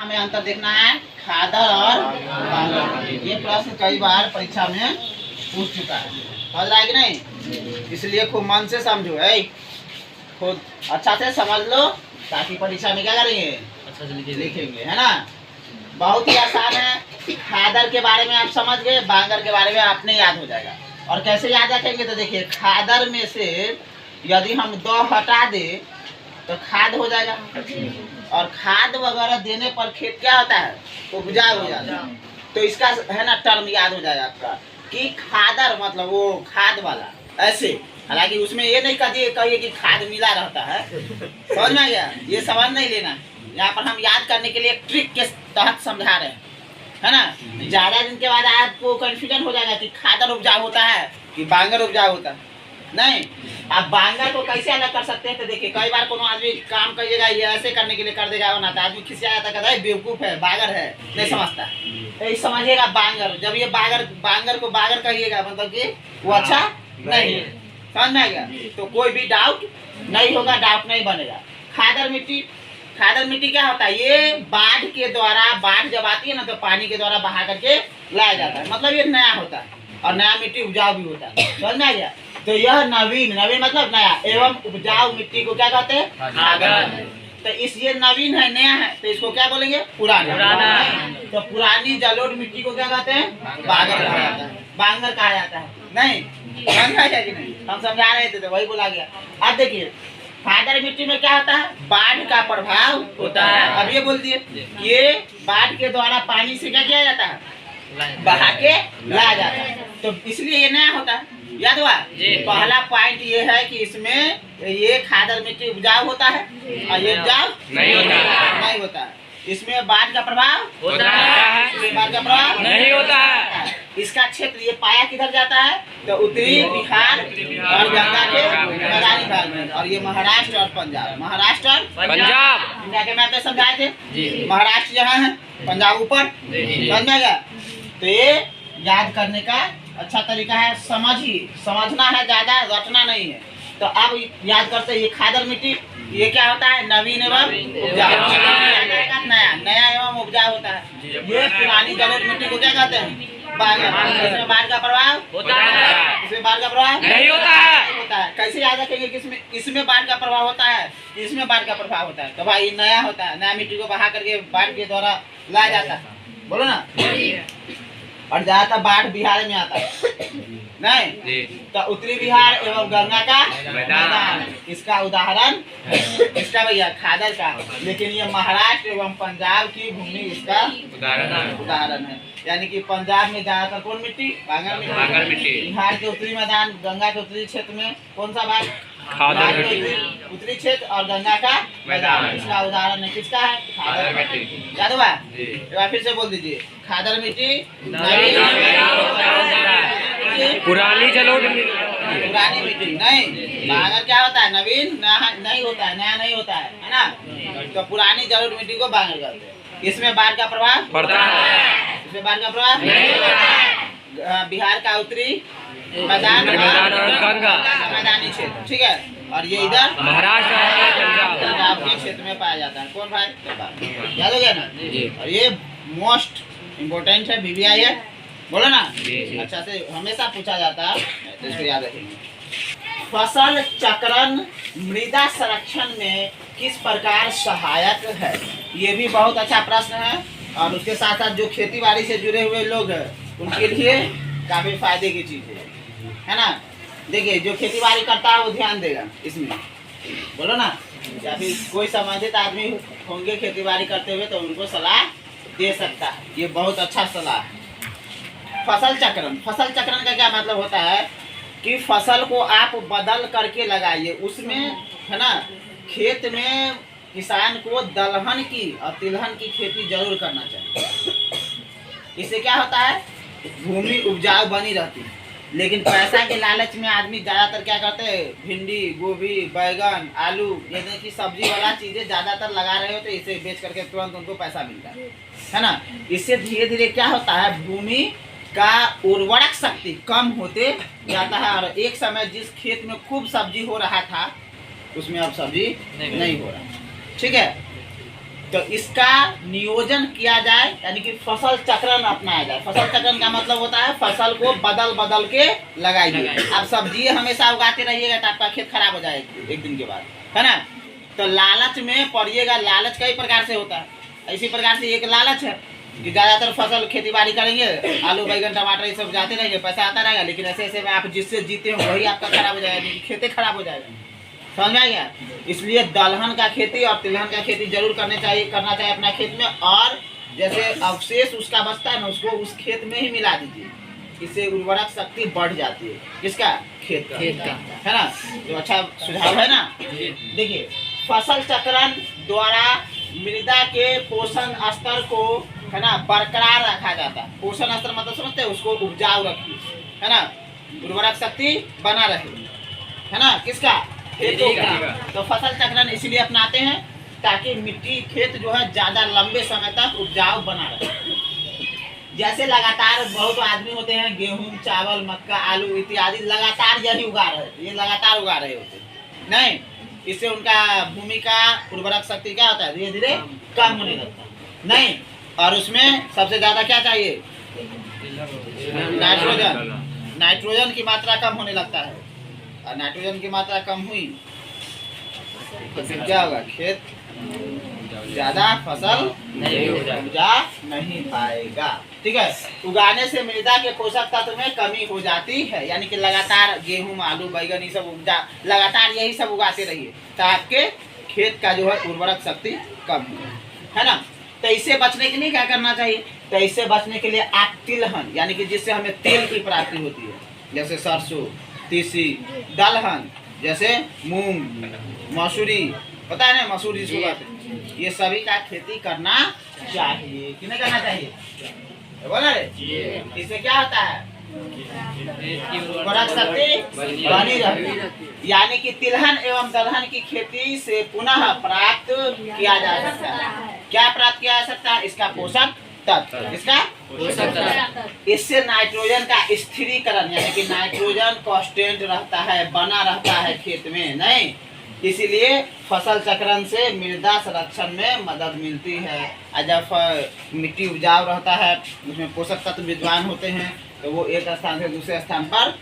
में अंतर देखना है खादर और बांगर। ये प्रश्न कई बार परीक्षा में पूछ चुका है, समझ रहा है कि नहीं? इसलिए खूब मन से समझो है, खुद अच्छा से समझ लो ताकि परीक्षा में क्या करेंगे, अच्छा से लिखेंगे, है ना। बहुत ही आसान है। खादर के बारे में आप समझ गए, बांगर के बारे में आपने याद हो जाएगा। और कैसे याद रखेंगे तो देखिए, खादर में से यदि हम दो हटा दे तो खाद हो जाएगा, और खाद वगैरह देने पर खेत क्या होता है, उपजाऊ हो जाता है। तो इसका है ना टर्म याद हो जाएगा आपका कि खादर मतलब वो खाद वाला, ऐसे। हालांकि उसमें ये नहीं कहिए कि खाद मिला रहता है, समझ में आ गया? ये समझ नहीं लेना, यहाँ पर हम याद करने के लिए एक ट्रिक के तहत समझा रहे हैं, है ना। ज्यादा दिन के बाद आपको कंफ्यूजन हो जाएगा कि खादर उपजाऊ होता है कि बांगर उपजाऊ होता है। नहीं, आप बांगर को कैसे अलग कर सकते हैं तो देखिए, कई बार कोनो आदमी काम करिएगा ये ऐसे करने के लिए कर देगा, वो ना तो आदमी खिसिया जाता, कहता है बेवकूफ है, बागर है, नहीं समझता। तो समझिएगा बांगर, जब ये बांगर को बागर कहिएगा मतलब कि वो अच्छा नहीं है, समझ में आ गया? तो कोई भी डाउट नहीं होगा, डाउट नहीं बनेगा। खादर मिट्टी क्या होता है, ये बाढ़ के द्वारा, बाढ़ जब आती है ना तो पानी के द्वारा बहा करके लाया जाता है, मतलब ये नया होता है और नया मिट्टी उपजाऊ भी होता है, समझ में आ गया? तो यह नवीन मतलब नया एवं उपजाऊ मिट्टी को क्या कहते हैं, खादर। तो इस ये नवीन है, नया है, तो इसको क्या बोलेंगे, पुराना। तो पुरानी जलोढ़ मिट्टी को क्या कहते हैं, बांगर कहा जाता है, बांगर कहा जाता है। नहीं समझा क्या कि नहीं? हम समझा रहे थे तो वही बोला गया। अब देखिए, खादर मिट्टी में क्या होता है, बाढ़ का प्रभाव होता है। अब ये बोल दिए, ये बाढ़ के द्वारा पानी से क्या किया जाता है, बहा के लाया जाता है, तो इसलिए ये नया होता है। याद हुआ? पहला पॉइंट ये है कि इसमें ये खादर मिट्टी उपजाऊ होता है और ये उपजाऊ नहीं होता है। इसमें बाढ़ का प्रभाव होता है, इसमें बाढ़ का प्रभाव नहीं होता है। इसका क्षेत्र ये पाया किधर जाता है, तो उत्तरी बिहार और गंगा के मैदानी भाग में, और ये महाराष्ट्र और पंजाब, महाराष्ट्र और पंजाब इंडिया के मैप में समझाए थे। महाराष्ट्र यहाँ है, पंजाब ऊपर, समझ में गया? तो ये याद करने का अच्छा तरीका है, समझना है, ज्यादा रटना नहीं है। तो अब याद करते हैं, ये खादर मिट्टी ये क्या होता है, नवीन एवं उपजाऊ, नया एवं उपजाऊ होता है। ये पुरानी जलोढ़ मिट्टी को क्या कहते हैं, बांगर। इसमें बाढ़ का प्रभाव होता है, इसमें बाढ़ का प्रभाव नहीं होता है। कैसे याद रखेंगे कि इसमें बाढ़ का प्रभाव होता है, इसमें बाढ़ का प्रभाव होता है? तो भाई नया होता है, नया मिट्टी को बहा करके बाढ़ के द्वारा लाया जाता है, बोलो ना। और ज्यादातर बाढ़ बिहार में आता है, नहीं तो उत्तरी बिहार एवं गंगा का मैदान, इसका उदाहरण इसका भैया खादर का। लेकिन ये महाराष्ट्र एवं पंजाब की भूमि इसका उदाहरण है। यानी कि पंजाब में ज्यादातर कौन मिट्टी, बांगर मिट्टी। बिहार के उत्तरी मैदान, गंगा के उत्तरी क्षेत्र में कौन सा भाग, उत्तरी क्षेत्र और गंगा का मैदान, इसका उदाहरण है किसका है, खादर मिट्टी। याद हुआ? एक बार फिर से बोल दीजिए, खादर मिट्टी पुरानी जलोढ़ पुरानी मिट्टी। नहीं, बांगर क्या होता है, नवीन नहीं होता है, नया नहीं होता है ना। तो पुरानी जलोढ़ मिट्टी को बांगर कहते हैं। इसमें बाढ़ का प्रभाव पड़ता है, इसमें बाढ़ का प्रभाव बिहार का उत्तरी मैदान मैदानी क्षेत्र, ठीक है। और ये इधर महाराष्ट्र पंजाब के क्षेत्र में पाया जाता है। कौन भाई, याद हो गया ना? और ये मोस्ट इम्पोर्टेंट है, BBI है, बोलो ना। अच्छा से हमेशा पूछा जाता है, तो इसको याद रखेंगे। फसल चक्रण मृदा संरक्षण में किस प्रकार सहायक है? ये भी बहुत अच्छा प्रश्न है, और उसके साथ साथ जो खेती बाड़ी से जुड़े हुए लोग हैं उनके लिए काफी फायदे की चीज है ना। देखिए, जो खेती बाड़ी करता है वो ध्यान देगा इसमें, बोलो ना। या फिर कोई संबंधित आदमी होंगे खेती बाड़ी करते हुए तो उनको सलाह दे सकता है, ये बहुत अच्छा सलाह है। फसल चक्रण का क्या मतलब होता है कि फसल को आप बदल करके लगाइए, उसमें है ना, खेत में किसान को दलहन की और तिलहन की खेती जरूर करना चाहिए। इससे क्या होता है, भूमि उपजाऊ बनी रहती है। लेकिन पैसा के लालच में आदमी ज्यादातर क्या करते हैं, भिंडी, गोभी, बैगन, आलू, ये की सब्जी वाला चीजें ज्यादातर लगा रहे होते, इसे बेच करके तुरंत उनको पैसा मिलता है ना। इससे धीरे धीरे क्या होता है, भूमि का उर्वरक शक्ति कम होते जाता है, और एक समय जिस खेत में खूब सब्जी हो रहा था उसमें अब सब्जी नहीं हो रहा, ठीक है। तो इसका नियोजन किया जाए, यानी कि फसल चक्रण अपनाया जाए। फसल चक्रण का मतलब होता है फसल को बदल बदल के लगाइए। आप सब्जी हमेशा उगाते रहिएगा तो आपका खेत खराब हो जाएगा एक दिन के बाद, है ना। तो लालच में पड़िएगा। लालच कई प्रकार से होता है। इसी प्रकार से एक लालच है कि ज़्यादातर फसल खेती बाड़ी करेंगे, आलू बैगन टमाटर ये सब जाते रहेंगे, पैसा आता रहेगा, लेकिन ऐसे ऐसे में आप जिससे जीते हो वही आपका खराब हो जाएगा, खेती खराब हो जाएगा। समझ में आ गया। इसलिए दलहन का खेती और तिलहन का खेती जरूर करना चाहिए अपना खेत में। और जैसे अवशेष उसका बचता है ना, उसको उस खेत में ही मिला दीजिए। इससे उर्वरक शक्ति बढ़ जाती है। किसका? खेत का, है ना। जो अच्छा सुझाव है ना। देखिए, फसल चक्रण द्वारा मृदा के पोषण स्तर को, है ना, बरकरार रखा जाता है। पोषण स्तर मतलब समझते हैं, उसको उपजाऊ रखिए, है ना, उर्वरक शक्ति बना रहे, है ना। किसका? खेतों का। तो फसल चक्रण इसलिए अपनाते हैं ताकि मिट्टी खेत जो है ज्यादा लंबे समय तक उपजाऊ बना रहे। जैसे लगातार बहुत आदमी होते हैं गेहूं, चावल, मक्का, आलू इत्यादि लगातार यही उगा रहे, ये लगातार उगा रहे होते नहीं, इससे उनका भूमि का उर्वरक शक्ति क्या होता है, धीरे धीरे कम होने लगता है नहीं। और उसमें सबसे ज्यादा क्या चाहिए? नाइट्रोजन। नाइट्रोजन की मात्रा कम होने लगता है, और नाइट्रोजन की मात्रा कम हुई तो फिर क्या होगा? खेत ज्यादा फसल उपजा नहीं पाएगा। ठीक है। उगाने से मृदा के पोषक तत्व में कमी हो जाती है, यानी कि लगातार गेहूं, आलू, बैगन ये सब उपजा, लगातार यही सब उगाते रहिए तो आपके खेत का जो है उर्वरक शक्ति कम है ना। तो इससे बचने के लिए क्या करना चाहिए? तो इससे बचने के लिए आप तिलहन, यानी कि जिससे हमें तेल की प्राप्ति होती है, जैसे सरसों, तीसी, दलहन, जैसे मूंग, मसूरी, पता है ना, मसूरी जिसको कहते हैं, ये सभी का खेती करना चाहिए कि नहीं करना चाहिए? बोला रे। इससे क्या होता है? उर्वरक शक्ति बनी रहती, यानी कि तिलहन एवं दलहन की खेती से पुनः प्राप्त किया जा सकता है। क्या प्राप्त किया जा सकता है? इसका पोषक तत्व। इसका पोषक तत्व। इससे नाइट्रोजन का स्थिरीकरण, यानी कि नाइट्रोजन कांस्टेंट रहता है, बना रहता है खेत में नहीं। इसीलिए फसल चक्रण से मृदा संरक्षण में मदद मिलती है। और जब मिट्टी उपजाऊ रहता है, उसमें पोषक तत्व विद्वान होते हैं, तो वो एक स्थान से दूसरे स्थान पर,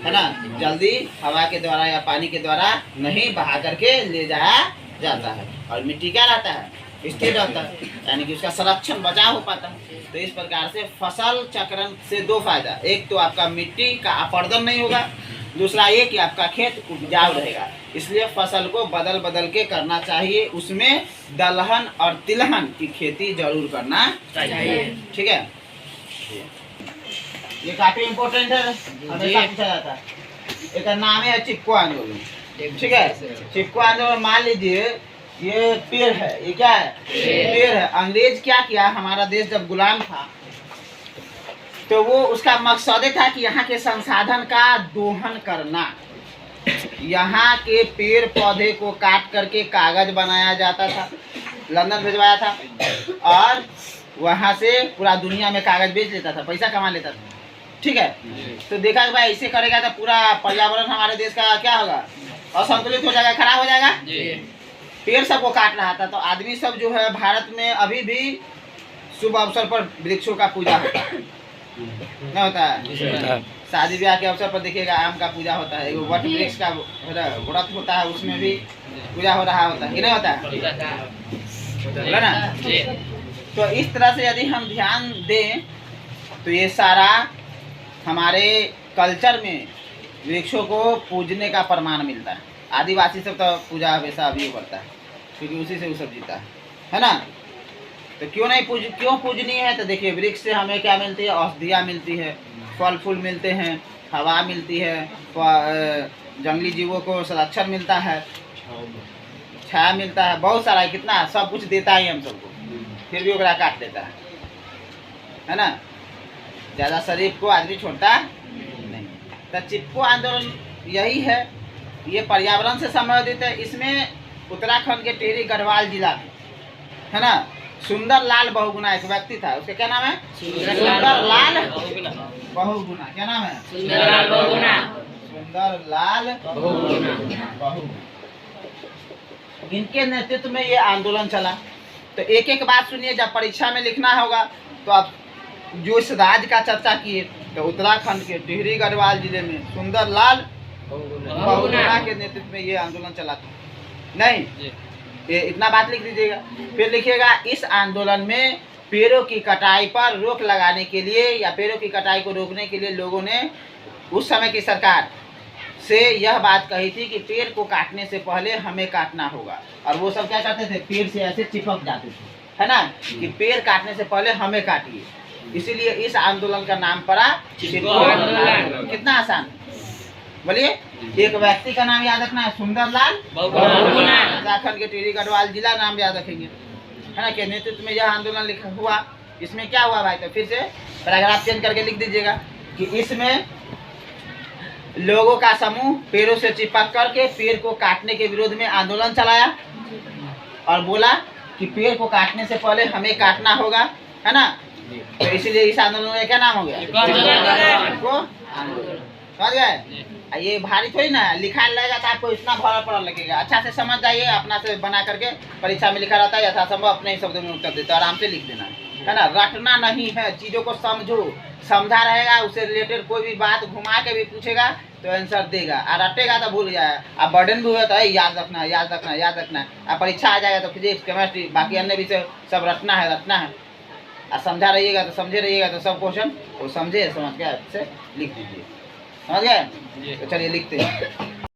है ना, जल्दी हवा के द्वारा या पानी के द्वारा नहीं बहा करके ले जाया जाता है। और मिट्टी क्या रहता है? स्थिर रहता है, यानी कि उसका संरक्षण बचाव हो पाता है। तो इस प्रकार से फसल चक्रण से दो फायदा, एक तो आपका मिट्टी का अपरदन नहीं होगा, दूसरा ये कि आपका खेत उपजाऊ रहेगा। इसलिए फसल को बदल बदल के करना चाहिए, उसमें दलहन और तिलहन की खेती जरूर करना चाहिए। ठीक है, ये काफी इम्पोर्टेंट है, हमेशा पूछा जाता है। एक नाम है चिपको आंदोलन। ठीक है, चिपको आंदोलन मान लीजिए ये पेड़ है, ये क्या है? पेड़ है। अंग्रेज क्या किया, हमारा देश जब गुलाम था तो वो उसका मकसद था कि यहाँ के संसाधन का दोहन करना। यहाँ के पेड़ पौधे को काट करके कागज बनाया जाता था, लंदन भिजवाया था, और वहाँ से पूरा दुनिया में कागज बेच लेता था, पैसा कमा लेता था। ठीक है। तो देखा कि भाई ऐसे करेगा तो पूरा पर्यावरण हमारे देश का क्या होगा? असंतुलित हो जाएगा, खराब हो जाएगा। पेड़ सबको काट रहा था, तो आदमी सब जो है भारत में अभी भी शुभ अवसर पर वृक्षों का पूजा होता है, नहीं होता है? शादी ब्याह के अवसर पर देखिएगा आम का पूजा होता है, वट वृक्ष का व्रत होता है, उसमें भी पूजा हो रहा होता है कि नहीं होता है ना। तो इस तरह से यदि हम ध्यान दें तो ये सारा हमारे कल्चर में वृक्षों को पूजने का प्रमाण मिलता है। आदिवासी सब तो पूजा हमेशा अभी करता है, क्योंकि उसी से वो सब जीता है ना। तो क्यों पूजनीय है? तो देखिए, वृक्ष से हमें क्या मिलती है? औषधियाँ मिलती है, फल फूल मिलते हैं, हवा मिलती है, जंगली जीवों को संरक्षण मिलता है, छाया मिलता है, बहुत सारा, कितना सब कुछ देता है हम सबको, फिर भी ओकरा काट देता है ना। ज़्यादा शरीर को आदमी छोड़ता नहीं। तो चिपको आंदोलन यही है, ये पर्यावरण से संबंधित है। इसमें उत्तराखंड के टिहरी गढ़वाल जिला में, है ना, सुंदर लाल बहुगुणा एक व्यक्ति था, उसका क्या नाम है? सुंदर लाल बहुगुणा। क्या नाम है? सुंदर लाल बहुगुणा। सुंदर लाल बहुगुणा। इनके नेतृत्व में ये आंदोलन चला, तो एक एक बात सुनिए। जब परीक्षा में लिखना होगा तो आप जो इस राज्य का चर्चा किए, तो उत्तराखंड के टिहरी गढ़वाल जिले में सुंदरलाल बहुगुणा के नेतृत्व में ये आंदोलन चला था। नहीं, ये इतना बात लिख दीजिएगा। फिर लिखिएगा, इस आंदोलन में पेड़ों की कटाई पर रोक लगाने के लिए या पेड़ों की कटाई को रोकने के लिए लोगों ने उस समय की सरकार से यह बात कही थी कि पेड़ को काटने से पहले हमें काटना होगा। और वो सब क्या करते थे, पेड़ से ऐसे चिपक जाते थे, है ना, कि पेड़ काटने से पहले हमें काटिए। इसीलिए इस आंदोलन का नाम पड़ा चिपको आंदोलन। कितना आसान, बोलिए। एक व्यक्ति का नाम याद रखना है, सुंदरलाल बहुगुणा। उत्तराखंड के टिहरी गढ़वाल जिला नाम याद रखेंगे, है ना, के नेतृत्व में यह आंदोलन लिखा हुआ। इसमें क्या हुआ भाई, तो फिर से पैराग्राफ चेंज करके लिख दीजिएगा कि इसमें लोगों का समूह पेड़ों से चिपक करके पेड़ को काटने के विरोध में आंदोलन चलाया और बोला कि पेड़ को काटने से पहले हमें काटना होगा, है ना। तो इसीलिए इस आंदोलन में क्या नाम हो गया, चिपको आंदोलन। समझ गए? ये भारी थोड़ी ना लिखा लगेगा तो आपको इतना भरा पड़ा लगेगा। अच्छा से समझ जाइए, अपना से बना करके परीक्षा में लिखा रहता है, यथासंभव अपने ही शब्दों में उत्तर देता है, आराम से लिख देना, है ना। रटना नहीं है, चीज़ों को समझो, समझा रहेगा, उससे रिलेटेड कोई भी बात घुमा के भी पूछेगा तो आंसर देगा, और रटेगा तो भूल जाएगा। अब बर्डन भी हुआ तो है याद रखना, याद रखना, याद रखना। अब परीक्षा आ जाएगा तो फिजिक्स, केमिस्ट्री, बाकी अन्य विषय सब रटना है, रटना है। और समझा रहिएगा तो समझे रहिएगा तो सब क्वेश्चन वो समझे समझ के अच्छे लिख दीजिए। समझ गए? तो चलिए लिखते हैं।